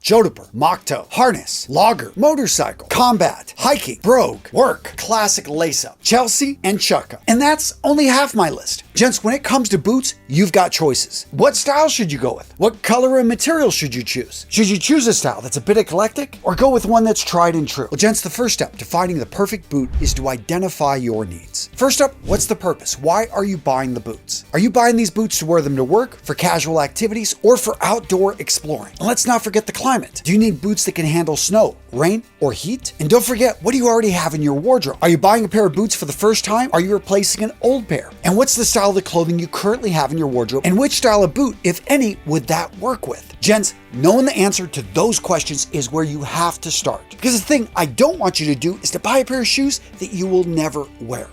Jodeper, Mocktoe, harness, logger, motorcycle, combat, hiking, brogue, work, classic lace-up, Chelsea, and Chukka. And that's only half my list. Gents, when it comes to boots, you've got choices. What style should you go with? What color and material should you choose? Should you choose a style that's a bit eclectic or go with one that's tried and true? Well, gents, the first step to finding the perfect boot is to identify your needs. First up, what's the purpose? Why are you buying the boots? Are you buying these boots to wear them to work, for casual activities, or for outdoor exploring? And let's not forget the climate. Do you need boots that can handle snow, rain, or heat? And don't forget, what do you already have in your wardrobe? Are you buying a pair of boots for the first time? Are you replacing an old pair? And what's the style of the clothing you currently have in your wardrobe? And which style of boot, if any, would that work with? Gents, knowing the answer to those questions is where you have to start. Because the thing I don't want you to do is to buy a pair of shoes that you will never wear.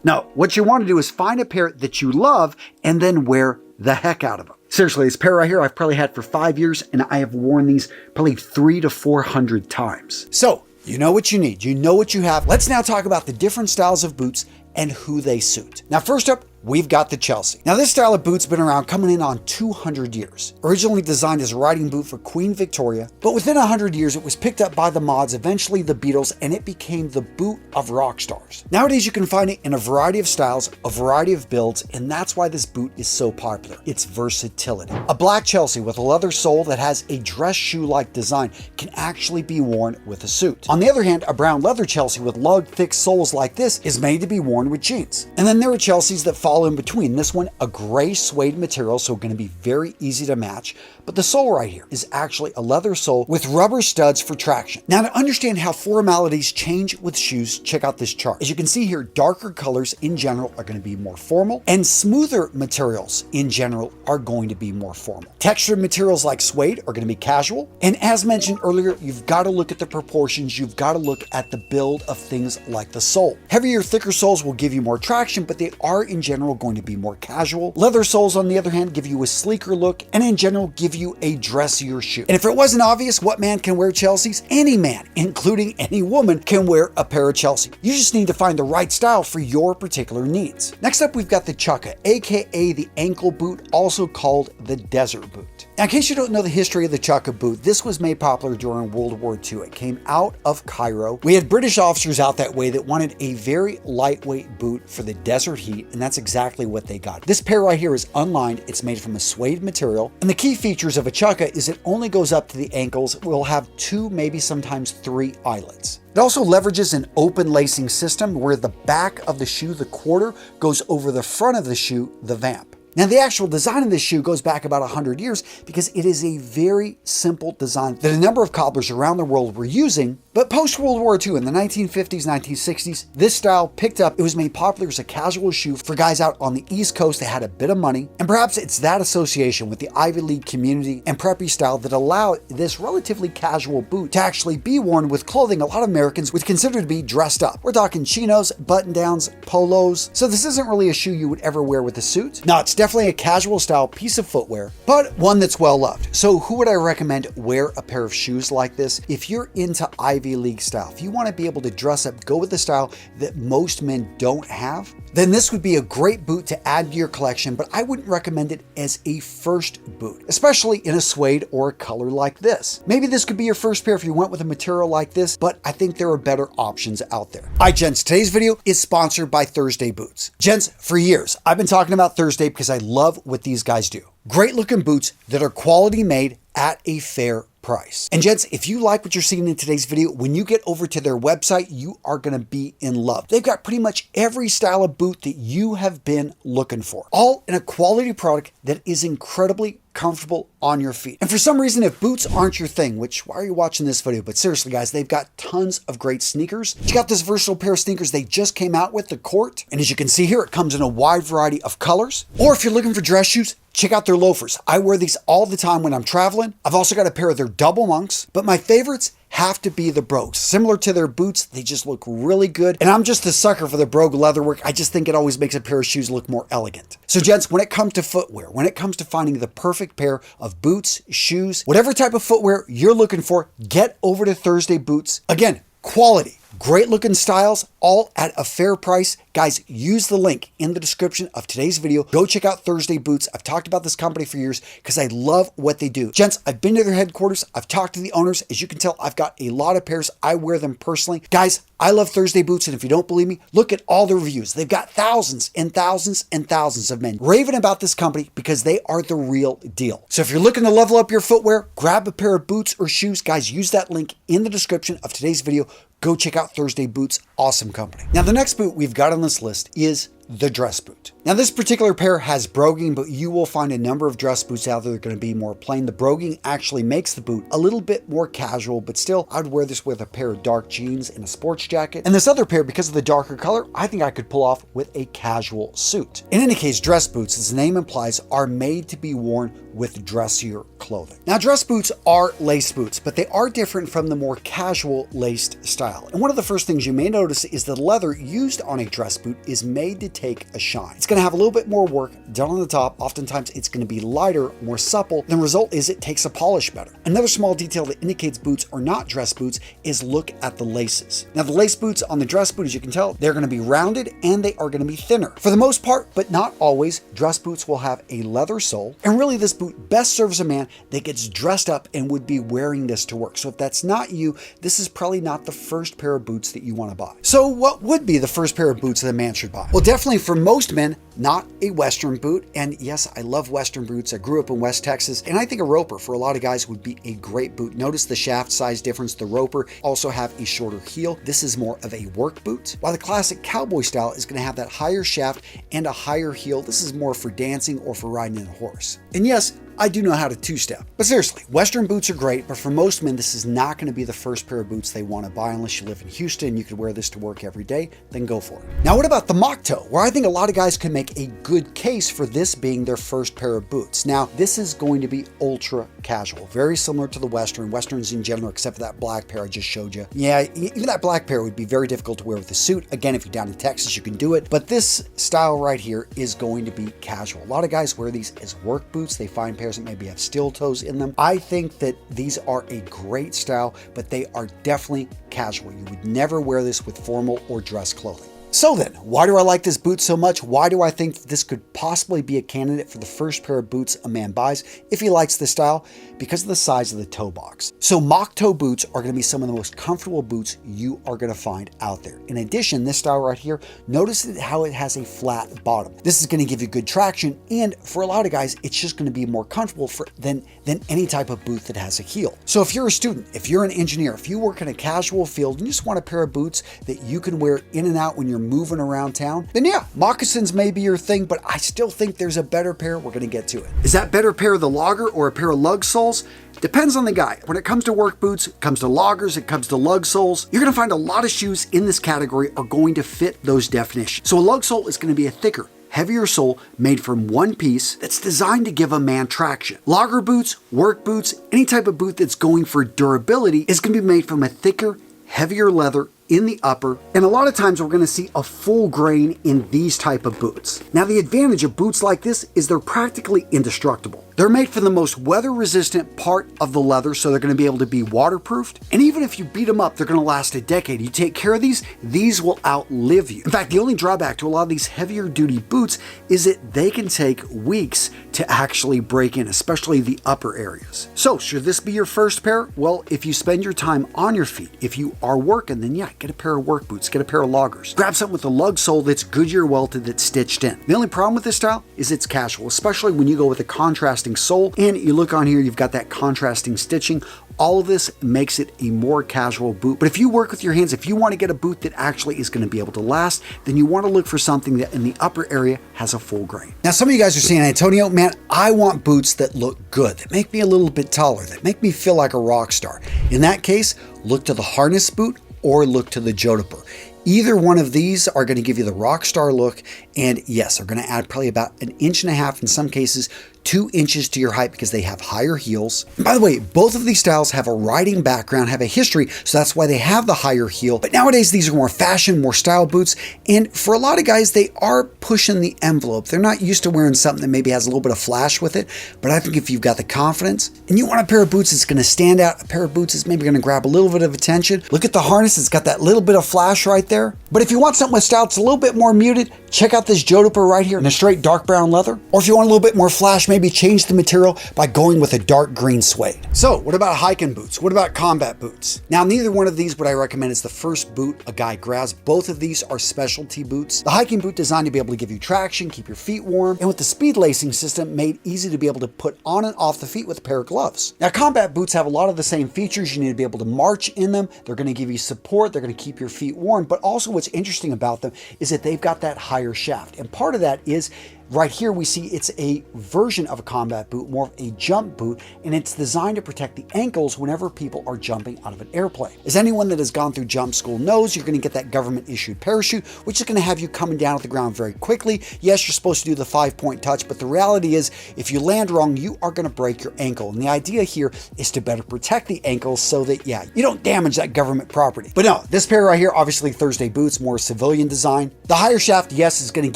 Now, what you want to do is find a pair that you love and then wear the heck out of them. Seriously, this pair right here I've probably had for 5 years, and I have worn these probably 300 to 400 times. So, you know what you need, you know what you have. Let's now talk about the different styles of boots and who they suit. Now, first up, we've got the Chelsea. Now, this style of boot's been around coming in on 200 years. Originally designed as a riding boot for Queen Victoria, but within 100 years, it was picked up by the mods, eventually the Beatles, and it became the boot of rock stars. Nowadays, you can find it in a variety of styles, a variety of builds, and that's why this boot is so popular. Its versatility. A black Chelsea with a leather sole that has a dress shoe-like design can actually be worn with a suit. On the other hand, a brown leather Chelsea with lug thick soles like this is made to be worn with jeans. And then there are Chelseas that fall in between. This one, a gray suede material, so going to be very easy to match. But the sole right here is actually a leather sole with rubber studs for traction. Now, to understand how formalities change with shoes, check out this chart. As you can see here, darker colors in general are going to be more formal, and smoother materials in general are going to be more formal. Textured materials like suede are going to be casual. And as mentioned earlier, you've got to look at the proportions. You've got to look at the build of things like the sole. Heavier, thicker soles will give you more traction, but they are in general going to be more casual. Leather soles, on the other hand, give you a sleeker look and in general give you a dressier shoe. And if it wasn't obvious what man can wear Chelseas, any man, including any woman, can wear a pair of Chelsea. You just need to find the right style for your particular needs. Next up, we've got the Chukka, aka the ankle boot, also called the desert boot. Now, in case you don't know the history of the Chukka boot, this was made popular during World War II. It came out of Cairo. We had British officers out that way that wanted a very lightweight boot for the desert heat, and that's exactly what they got. This pair right here is unlined. It's made from a suede material, and the key features of a Chukka is it only goes up to the ankles. It will have 2, maybe sometimes 3 eyelets. It also leverages an open lacing system where the back of the shoe, the quarter, goes over the front of the shoe, the vamp. Now, the actual design of this shoe goes back about 100 years because it is a very simple design that a number of cobblers around the world were using. But post-World War II, in the 1950s, 1960s, this style picked up. It was made popular as a casual shoe for guys out on the East Coast that had a bit of money. And perhaps it's that association with the Ivy League community and preppy style that allowed this relatively casual boot to actually be worn with clothing a lot of Americans would consider to be dressed up. We're talking chinos, button-downs, polos. So this isn't really a shoe you would ever wear with a suit. No, it's definitely a casual style piece of footwear, but one that's well loved. So who would I recommend wear a pair of shoes like this? If you're into Ivy League style, if you want to be able to dress up, go with the style that most men don't have, then this would be a great boot to add to your collection, but I wouldn't recommend it as a first boot, especially in a suede or a color like this. Maybe this could be your first pair if you went with a material like this, but I think there are better options out there. All right, gents, today's video is sponsored by Thursday Boots. Gents, for years, I've been talking about Thursday because I love what these guys do. Great looking boots that are quality made at a fair price. And gents, if you like what you're seeing in today's video, when you get over to their website, you are going to be in love. They've got pretty much every style of boot that you have been looking for, all in a quality product that is incredibly comfortable on your feet. And for some reason, if boots aren't your thing, which why are you watching this video? But seriously, guys, they've got tons of great sneakers. Check out this versatile pair of sneakers they just came out with, the Court. And as you can see here, it comes in a wide variety of colors. Or if you're looking for dress shoes, check out their loafers. I wear these all the time when I'm traveling. I've also got a pair of their double monks, but my favorites have to be the brogues. Similar to their boots, they just look really good. And I'm just a sucker for the brogue leatherwork. I just think it always makes a pair of shoes look more elegant. So gents, when it comes to footwear, when it comes to finding the perfect pair of boots, shoes, whatever type of footwear you're looking for, get over to Thursday Boots. Again, quality, Great looking styles, all at a fair price. Guys, use the link in the description of today's video. Go check out Thursday Boots. I've talked about this company for years because I love what they do. Gents, I've been to their headquarters. I've talked to the owners. As you can tell, I've got a lot of pairs. I wear them personally. Guys, I love Thursday Boots, and if you don't believe me, look at all the reviews. They've got thousands and thousands and thousands of men raving about this company because they are the real deal. So if you're looking to level up your footwear, grab a pair of boots or shoes. Guys, use that link in the description of today's video. Go check out Thursday Boots. Awesome company. Now, the next boot we've got on this list is the dress boot. Now, this particular pair has broguing, but you will find a number of dress boots out there that are going to be more plain. The broguing actually makes the boot a little bit more casual, but still, I'd wear this with a pair of dark jeans and a sports jacket. And this other pair, because of the darker color, I think I could pull off with a casual suit. In any case, dress boots, as the name implies, are made to be worn with dressier clothing. Now, dress boots are lace boots, but they are different from the more casual laced style. And one of the first things you may notice is the leather used on a dress boot is made to take a shine. It's going to have a little bit more work done on the top. Oftentimes it's going to be lighter, more supple. The result is it takes a polish better. Another small detail that indicates boots are not dress boots is look at the laces. Now, the lace boots on the dress boot, as you can tell, they're going to be rounded and they are going to be thinner. For the most part, but not always, dress boots will have a leather sole. And really, this boot best serves a man that gets dressed up and would be wearing this to work. So if that's not you, this is probably not the first pair of boots that you want to buy. So what would be the first pair of boots that a man should buy? Well, definitely for most men, not a Western boot. And yes, I love Western boots. I grew up in West Texas, and I think a roper for a lot of guys would be a great boot. Notice the shaft size difference. The roper also have a shorter heel. This is more of a work boot, while the classic cowboy style is going to have that higher shaft and a higher heel. This is more for dancing or for riding a horse. And yes, I do know how to two-step. But seriously, Western boots are great, but for most men, this is not going to be the first pair of boots they want to buy unless you live in Houston and you could wear this to work every day, then go for it. Now, what about the mock toe, where I think a lot of guys could make a good case for this being their first pair of boots. Now, this is going to be ultra casual, very similar to the Westerns in general, except for that black pair I just showed you. Yeah, even that black pair would be very difficult to wear with a suit. Again, if you're down in Texas, you can do it, but this style right here is going to be casual. A lot of guys wear these as work boots. They find pairs that maybe have steel toes in them. I think that these are a great style, but they are definitely casual. You would never wear this with formal or dress clothing. So then, why do I like this boot so much? Why do I think that this could possibly be a candidate for the first pair of boots a man buys if he likes the style? Because of the size of the toe box. So mock toe boots are going to be some of the most comfortable boots you are going to find out there. In addition, this style right here, notice how it has a flat bottom. This is going to give you good traction, and for a lot of guys, it's just going to be more comfortable than any type of boot that has a heel. So if you're a student, if you're an engineer, if you work in a casual field and you just want a pair of boots that you can wear in and out when you're moving around town, then yeah, moccasins may be your thing, but I still think there's a better pair. We're going to get to it. Is that better pair the logger or a pair of lug soles? Depends on the guy. When it comes to work boots, it comes to loggers, it comes to lug soles, you're going to find a lot of shoes in this category are going to fit those definitions. So a lug sole is going to be a thicker, heavier sole made from one piece that's designed to give a man traction. Logger boots, work boots, any type of boot that's going for durability is going to be made from a thicker, heavier leather in the upper, and a lot of times we're going to see a full grain in these type of boots. Now, the advantage of boots like this is they're practically indestructible. They're made from the most weather-resistant part of the leather, so they're going to be able to be waterproofed. And even if you beat them up, they're going to last a decade. You take care of these will outlive you. In fact, the only drawback to a lot of these heavier duty boots is that they can take weeks to actually break in, especially the upper areas. So should this be your first pair? Well, if you spend your time on your feet, if you are working, then yeah, get a pair of work boots, get a pair of loggers. Grab something with a lug sole that's Goodyear welted, that's stitched in. The only problem with this style is it's casual, especially when you go with a contrasting sole, and you look on here, you've got that contrasting stitching. All of this makes it a more casual boot. But if you work with your hands, if you want to get a boot that actually is going to be able to last, then you want to look for something that in the upper area has a full grain. Now, some of you guys are saying, Antonio, man, I want boots that look good, that make me a little bit taller, that make me feel like a rock star. In that case, look to the harness boot or look to the Jodhpur. Either one of these are going to give you the rock star look, and yes, they're going to add probably about 1.5 inches, in some cases 2 inches to your height because they have higher heels. And by the way, both of these styles have a riding background, have a history, so that's why they have the higher heel. But nowadays, these are more fashion, more style boots, and for a lot of guys, they are pushing the envelope. They're not used to wearing something that maybe has a little bit of flash with it, but I think if you've got the confidence and you want a pair of boots that's going to stand out, a pair of boots that's maybe going to grab a little bit of attention. Look at the harness, it's got that little bit of flash right there. But if you want something with style that's a little bit more muted, check out this Jodoper right here in a straight dark brown leather. Or if you want a little bit more flash, maybe change the material by going with a dark green suede. So what about hiking boots? What about combat boots? Now, neither one of these would I recommend is the first boot a guy grabs. Both of these are specialty boots. The hiking boot designed to be able to give you traction, keep your feet warm, and with the speed lacing system made easy to be able to put on and off the feet with a pair of gloves. Now, combat boots have a lot of the same features. You need to be able to march in them. They're going to give you support. They're going to keep your feet warm. But also what's interesting about them is that they've got that higher shaft. And part of that is right here we see it's a version of a combat boot, more of a jump boot, and it's designed to protect the ankles whenever people are jumping out of an airplane. As anyone that has gone through jump school knows, you're going to get that government issued parachute, which is going to have you coming down at the ground very quickly. Yes, you're supposed to do the 5-point touch, but the reality is if you land wrong, you are going to break your ankle. And the idea here is to better protect the ankles so that, yeah, you don't damage that government property. But no, this pair right here, obviously Thursday boots, more civilian design. The higher shaft, yes, is going to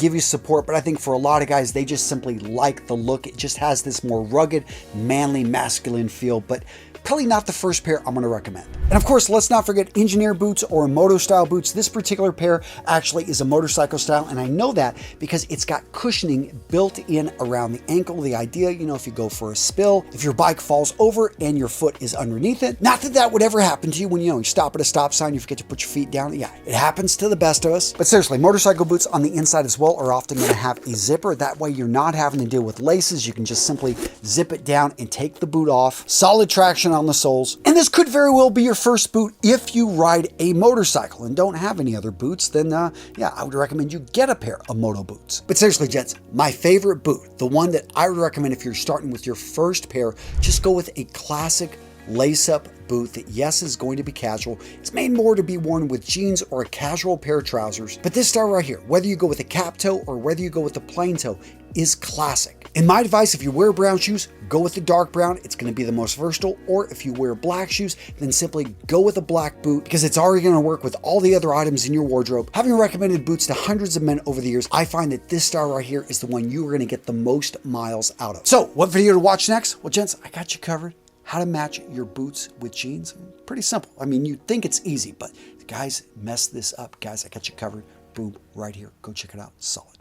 give you support, but I think for a lot of guys, they just simply like the look. It just has this more rugged, manly, masculine feel, but probably not the first pair I'm going to recommend. And of course, let's not forget engineer boots or moto style boots. This particular pair actually is a motorcycle style, and I know that because it's got cushioning built in around the ankle. The idea, you know, if you go for a spill, if your bike falls over and your foot is underneath it, not that that would ever happen to you when, you stop at a stop sign, you forget to put your feet down. Yeah, it happens to the best of us. But seriously, motorcycle boots on the inside as well are often going to have a zipper. That way you're not having to deal with laces. You can just simply zip it down and take the boot off. Solid traction on the soles. And this could very well be your first boot if you ride a motorcycle and don't have any other boots, then yeah, I would recommend you get a pair of moto boots. But seriously, gents, my favorite boot, the one that I would recommend if you're starting with your first pair, just go with a classic lace-up boot that, yes, is going to be casual. It's made more to be worn with jeans or a casual pair of trousers. But this style right here, whether you go with a cap toe or whether you go with the plain toe, is classic. And my advice, if you wear brown shoes, go with the dark brown. It's going to be the most versatile. Or if you wear black shoes, then simply go with a black boot because it's already going to work with all the other items in your wardrobe. Having recommended boots to hundreds of men over the years, I find that this style right here is the one you are going to get the most miles out of. So what video to watch next? Well, gents, I got you covered. How to match your boots with jeans. Pretty simple. I mean, you'd think it's easy, but guys, mess this up. Guys, I got you covered. Boom, right here. Go check it out. Solid.